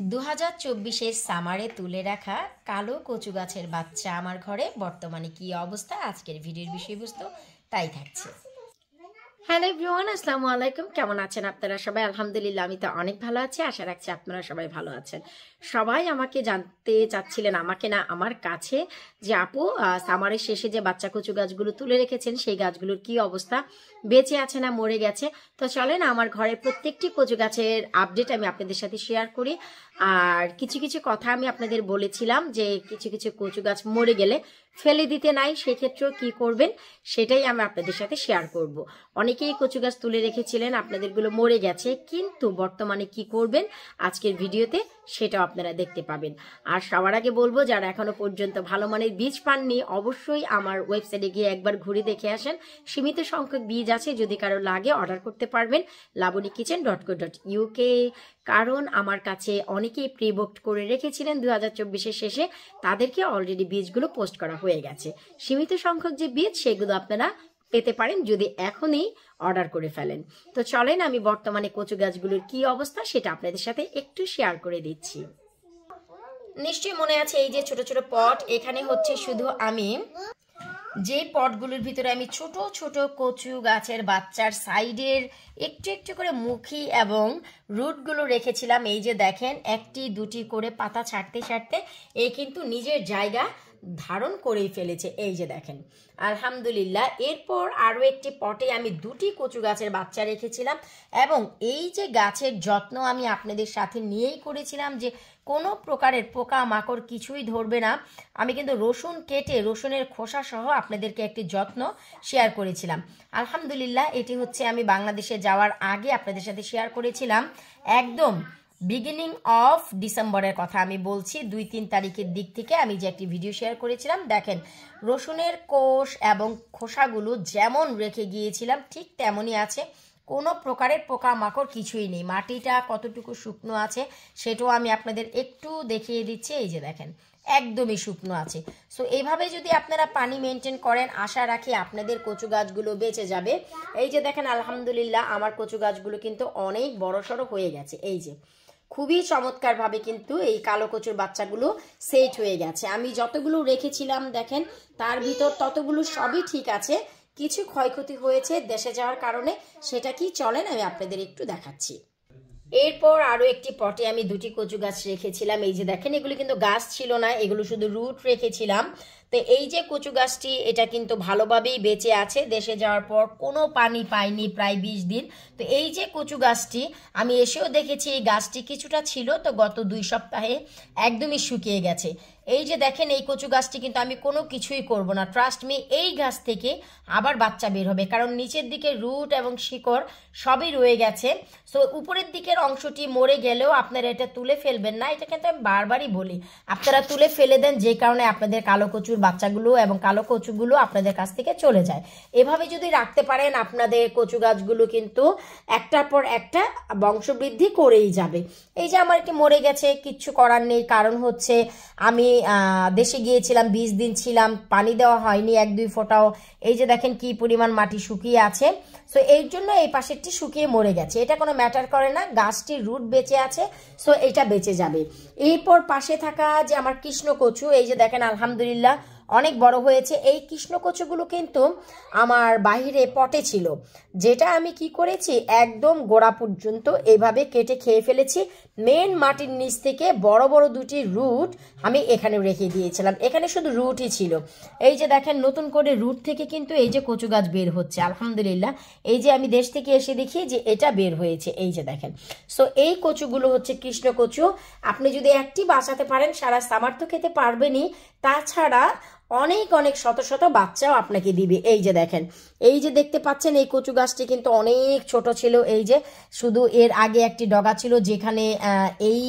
2024-এর সামারে তুলে রাখা কালো কচু গাছের বাচ্চা আমার ঘরে বর্তমানে কি অবস্থা, আজকের ভিডিওর বিষয়বস্তু তাই থাকছে। হ্যালো এভরিওয়ান, আসসালামু আলাইকুম। কেমন আছেন আপনারা সবাই? আলহামদুলিল্লাহ, আমি তো অনেক ভালো আছি। আশা রাখছি আপনারা সবাই ভালো আছেন। সবাই আমাকে জানতে চাচ্ছিলেন, আমাকে না আমার কাছে, যে আপু সামারের শেষে যে বাচ্চা কচু গাছগুলো তুলে রেখেছেন সেই গাছগুলোর কি অবস্থা, বেঁচে আছে না মরে গেছে। তো চলেন আমার ঘরে প্রত্যেকটি কচু গাছের আপডেট আমি আপনাদের সাথে শেয়ার করি। আর কিছু কিছু কথা আমি আপনাদের বলেছিলাম যে কিছু কিছু কচু গাছ মরে গেলে ফেলে দিতে নাই, সেক্ষেত্রেও কি করবেন সেটাই আমি আপনাদের সাথে শেয়ার করব। অনেকেই কচু গাছ তুলে রেখেছিলেন, আপনাদেরগুলো মরে গেছে, কিন্তু বর্তমানে কি করবেন আজকের ভিডিওতে সেটাও আপনারা দেখতে পাবেন। আর সবার আগে বলবো, যারা এখনো পর্যন্ত ভালো মানের বীজ পাননি অবশ্যই আমার ওয়েবসাইটে গিয়ে একবার ঘুরে দেখে আসেন। সীমিত সংখ্যক বীজ আছে, যদি কারো লাগে অর্ডার করতে পারবেন labonikichen.co.uk। কারণ আমার কাছে অনেকেই প্রি বুকড করে রেখেছিলেন 2024-এর শেষে, তাদেরকে অলরেডি বীজগুলো পোস্ট করা হয়ে গেছে। সীমিত সংখ্যক যে বীজ সেগুলো আপনারা পেতে পারেন যদি এখনই অর্ডার করে ফেলেন। তো চলেন আমি বর্তমানে কচু গাছগুলোর কি অবস্থা সেটা আপনাদের সাথে একটু শেয়ার করে দিচ্ছি। নিশ্চয়ই মনে আছে এই যে ছোট ছোট পট, এখানে হচ্ছে শুধু আমি যে পটগুলোর ভিতরে আমি ছোট ছোট কচু গাছের বাচ্চার সাইডের একটু একটু করে মুখী এবং রুটগুলো রেখেছিলাম। এই যে দেখেন একটি দুটি করে পাতা ছাড়তে ছাড়তে এ কিন্তু নিজের জায়গা ধারণ করেই ফেলেছে। এই যে দেখেন আলহামদুলিল্লাহ। এরপর আরও একটি পটে আমি দুটি কচু গাছের বাচ্চা রেখেছিলাম এবং এই যে গাছের যত্ন আমি আপনাদের সাথে নিয়েই করেছিলাম যে কোনো প্রকারের পোকা মাকড় কিছুই ধরবে না। আমি কিন্তু রসুন কেটে রসুনের খোসা সহ আপনাদেরকে একটি যত্ন শেয়ার করেছিলাম। আলহামদুলিল্লাহ, এটি হচ্ছে আমি বাংলাদেশে যাওয়ার আগে আপনাদের সাথে শেয়ার করেছিলাম। একদম বিগিনিং অফ ডিসেম্বরের কথা আমি বলছি, 2-3 তারিখের দিক থেকে আমি যে একটি ভিডিও শেয়ার করেছিলাম। দেখেন রসুনের কোষ এবং খোসাগুলো যেমন রেখে গিয়েছিলাম ঠিক তেমনই আছে, কোনো প্রকারের পোকা মাকড় কিছুই নেই। মাটিটা কতটুকু শুকনো আছে সেটাও আমি আপনাদের একটু দেখিয়ে দিচ্ছি। এই যে দেখেন একদমই শুকনো আছে। সো এইভাবে যদি আপনারা পানি মেনটেন করেন, আশা রাখি আপনাদের কচু গাছগুলো বেঁচে যাবে। এই যে দেখেন আলহামদুলিল্লাহ আমার কচু গাছগুলো কিন্তু অনেক বড়সড় হয়ে গেছে। এই যে খুবই চমৎকারভাবে কিন্তু এই কালো কচুর বাচ্চাগুলো সেট হয়ে গেছে। আমি যতগুলো রেখেছিলাম দেখেন তার ভিতর ততগুলো সবই ঠিক আছে, কিছু ক্ষয়ক্ষতি হয়েছে দেশে যাওয়ার কারণে। সেটা কি চলেন আমি আপনাদের একটু দেখাচ্ছি। এরপর আরও একটি পটে আমি দুটি কচু গাছ রেখেছিলাম। এই যে দেখেন এগুলো কিন্তু গাছ ছিল না, এগুলো শুধু রুট রেখেছিলাম। তো এই যে কচু গাছটি এটা কিন্তু ভালোভাবেই বেঁচে আছে, দেশে যাওয়ার পর কোনো পানি পাইনি প্রায় 20 দিন। তো এই যে কচু গাছটি আমি এসেও দেখেছি এই গাছটি কিছুটা ছিল, তো গত 2 সপ্তাহে একদমই শুকিয়ে গেছে। এই যে দেখেন এই কচু গাছটি কিন্তু আমি কোনো কিছুই করব না, ট্রাস্ট মি, এই গাছ থেকে আবার বাচ্চা বের হবে, কারণ নিচের দিকে রুট এবং শিকড় সবই রয়ে গেছে। সো উপরের দিকের অংশটি মরে গেলেও আপনারা এটা তুলে ফেলবেন না, এটা কিন্তু আমি বারবারই বলি, আপনারা তুলে ফেলে দেন, যে কারণে আপনাদের কালো কচুর বাচ্চাগুলো এবং কালো কচুগুলো আপনাদের কাছ থেকে চলে যায়। এভাবে যদি রাখতে পারেন আপনাদের কচু গাছগুলো কিন্তু একটার পর একটা বংশবৃদ্ধি করেই যাবে। এই যে আমার একটি মরে গেছে, কিচ্ছু করার নেই, কারণ হচ্ছে আমি দেশে গিয়েছিলাম, 20 দিন ছিলাম, পানি দেওয়া হয়নি 1-2 ফোঁটাও। এই যে দেখেন কি পরিমাণ মাটি শুকিয়ে আছে। সো এই জন্য এই পাশেরটি শুকিয়ে মরে গেছে, এটা কোনো ম্যাটার করে না, গাছটির রুট বেঁচে আছে, সো এটা বেঁচে যাবে। এরপর পাশে থাকা যে আমার কৃষ্ণ কচু, এই যে দেখেন আলহামদুলিল্লাহ অনেক বড় হয়েছে। এই কৃষ্ণ কচুগুলো কিন্তু আমার বাহিরে পটে ছিল, যেটা আমি কি করেছি একদম গোড়া পর্যন্ত এইভাবে কেটে খেয়ে ফেলেছি। মেন মাটির নিচ থেকে বড় বড় দুটি রুট আমি এখানে রেখে দিয়েছিলাম, এখানে শুধু রুটই ছিল। এই যে দেখেন নতুন করে রুট থেকে কিন্তু এই যে কচু গাছ বের হচ্ছে আলহামদুলিল্লাহ। এই যে আমি দেশ থেকে এসে দেখি যে এটা বের হয়েছে, এই যে দেখেন। সো এই কচুগুলো হচ্ছে কৃষ্ণ কচু। আপনি যদি একটি বাঁচাতে পারেন সারা সামার তো খেতে পারবেনই, তাছাড়া অনেক অনেক শত শত বাচ্চাও আপনাকে দিবে। এই যে দেখেন, এই যে দেখতে পাচ্ছেন এই কচু গাছটি কিন্তু অনেক ছোট ছিল। এই যে শুধু এর আগে একটি ডগা ছিল যেখানে এই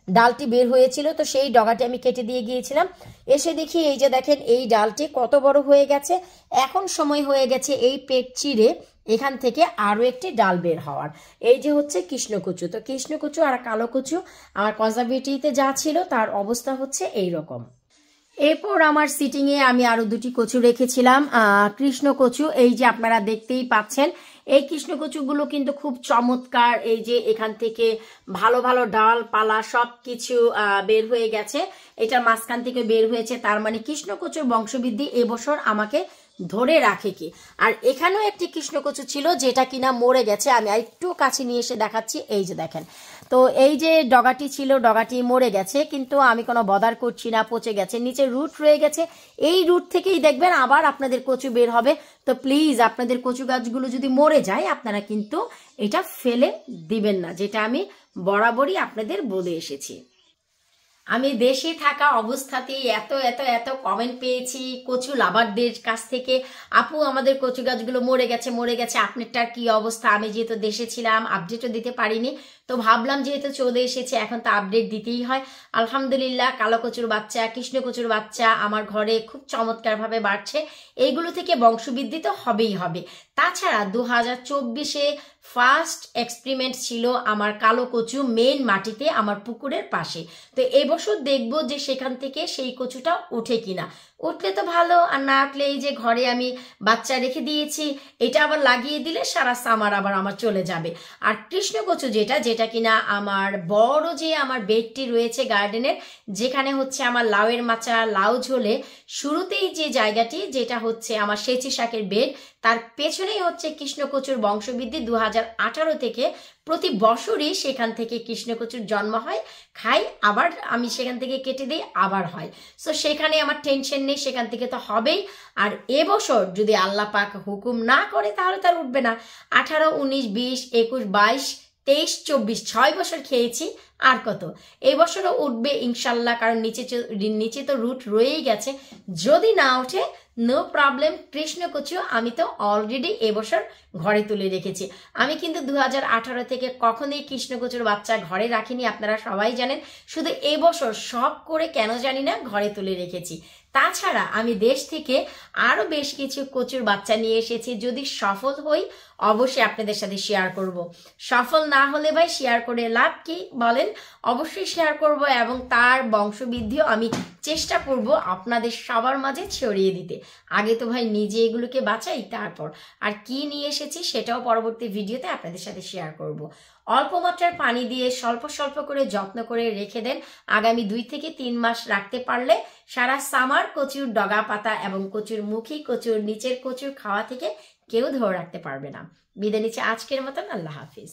ডালটি বের হয়েছিল, তো সেই ডগাটি আমি কেটে দিয়ে গিয়েছিলাম। এসে দেখি এই যে দেখেন এই ডালটি কত বড় হয়ে গেছে। এখন সময় হয়ে গেছে এই পেট চিরে এখান থেকে আরও একটি ডাল বের হওয়ার। এই যে হচ্ছে কৃষ্ণকচু। তো কৃষ্ণকচু আর কালো কচু আমার কনজারভেটরিতে যা ছিল তার অবস্থা হচ্ছে এই রকম। এরপর আমার সিটিংয়ে আমি আরও দুটি কচু রেখেছিলাম, কৃষ্ণ কচু। এই যে আপনারা দেখতেই পাচ্ছেন এই কৃষ্ণকচুগুলো কিন্তু খুব চমৎকার। এই যে এখান থেকে ভালো ভালো ডাল পালা সব কিছু বের হয়ে গেছে, এটার মাঝখান থেকে বের হয়েছে, তার মানে কৃষ্ণকচুর বংশবৃদ্ধি এবছর আমাকে ধরে রাখে কি। আর এখানেও একটি কৃষ্ণকচু ছিল যেটা কিনা মরে গেছে, আমি একটু কাছে নিয়ে এসে দেখাচ্ছি। এই যে দেখেন, তো এই যে ডগাটি ছিল, ডগাটি মরে গেছে, কিন্তু আমি কোনো বদার করছি না, পচে গেছে, নিচে রুট রয়ে গেছে। এই রুট থেকেই দেখবেন আবার আপনাদের কচু বের হবে। তো প্লিজ আপনাদের কচু গাছগুলো যদি মরে যায় আপনারা কিন্তু এটা ফেলে দিবেন না, যেটা আমি বরাবরই আপনাদের বলে এসেছি। আমি দেশে থাকা অবস্থাতেই এত এত এত কমেন্ট পেয়েছি কচু লাভারদের কাছ থেকে, আপু আমাদের কচু গাছগুলো মরে গেছে, আপনারটার কি অবস্থা। আমি যেহেতু দেশে ছিলাম আপডেটও দিতে পারিনি, তো ভাবলাম যেহেতু চলে এসেছে এখন তো আপডেট দিতেই হয়। আলহামদুলিল্লাহ কালো কচুর বাচ্চা, কৃষ্ণ কচুর বাচ্চা আমার ঘরে খুব চমৎকারভাবে বাড়ছে। এইগুলো থেকে বংশবৃদ্ধি তো হবেই হবে। তাছাড়া 2024-এ ফার্স্ট এক্সপেরিমেন্ট ছিল আমার কালো কচু মেন মাটিতে আমার পুকুরের পাশে। তো এবছর দেখবো যে সেখান থেকে সেই কচুটা ওঠে কিনা। উঠলে তো ভালো, আর না উঠলে এই যে ঘরে আমি বাচ্চা রেখে দিয়েছি, এটা আবার লাগিয়ে দিলে সারা সামার আবার আমার চলে যাবে। আর কৃষ্ণ কচু যেটা কিনা আমার বড় যে আমার বেডটি রয়েছে গার্ডেনের, যেখানে হচ্ছে আমার লাউয়ের মাচা, লাউ ঝোলে শুরুতেই যে জায়গাটি যেটা হচ্ছে আমার সেচি শাকের বেড, তার পেছনেই হচ্ছে কৃষ্ণকচুর বংশবৃদ্ধি। 2018 থেকে প্রতি বছরই সেখান থেকে কৃষ্ণকচুর জন্ম হয়, খাই, আবার আমি সেখান থেকে কেটে দিই, আবার হয়। সো সেখানে আমার টেনশন নেই, সেখান থেকে তো হবেই। আর এবছর যদি আল্লাহ পাক হুকুম না করে তাহলে তার উঠবে না। 18, 19, 20, 21, 22, 23, 24, 6 বছর খেয়েছি, আর কত। এই বছরও উঠবে ইনশাল্লাহ, কারণ নিচে তো রুট রয়েই গেছে। যদি না ওঠে নো প্রবলেম, কৃষ্ণকচু আমি তো অলরেডি এবছর ঘরে তুলে রেখেছি। আমি কিন্তু 2018 থেকে কখনোই কৃষ্ণকচুর বাচ্চা ঘরে রাখিনি, আপনারা সবাই জানেন। শুধু এবছর শখ করে কেন জানি না ঘরে তুলে রেখেছি। তাছাড়া আমি দেশ থেকে আরো বেশ কিছু কচুর বাচ্চা নিয়ে এসেছি। যদি সফল হই অবশ্যই আপনাদের সাথে শেয়ার করব। সফল না হলে ভাই শেয়ার করে লাভ কি বলেন? অবশ্যই শেয়ার করব, এবং তার বংশবৃদ্ধিও আমি চেষ্টা করব আপনাদের সবার মাঝে ছড়িয়ে দিতে। আগে তো ভাই নিজে এগুলোকে বাঁচাই, তারপর আর কি নিয়ে এসেছি সেটাও পরবর্তী ভিডিওতে আপনাদের সাথে শেয়ার করব। অল্প মাত্রার পানি দিয়ে স্বল্প স্বল্প করে যত্ন করে রেখে দেন। আগামী 2 থেকে 3 মাস রাখতে পারলে সারা সামার কচুর ডগা পাতা এবং কচুর মুখী, কচুর নিচের কচুর খাওয়া থেকে কেউ ধরে রাখতে পারবে না। বিদায় নিচ্ছে আজকের মতন, আল্লাহ হাফিজ।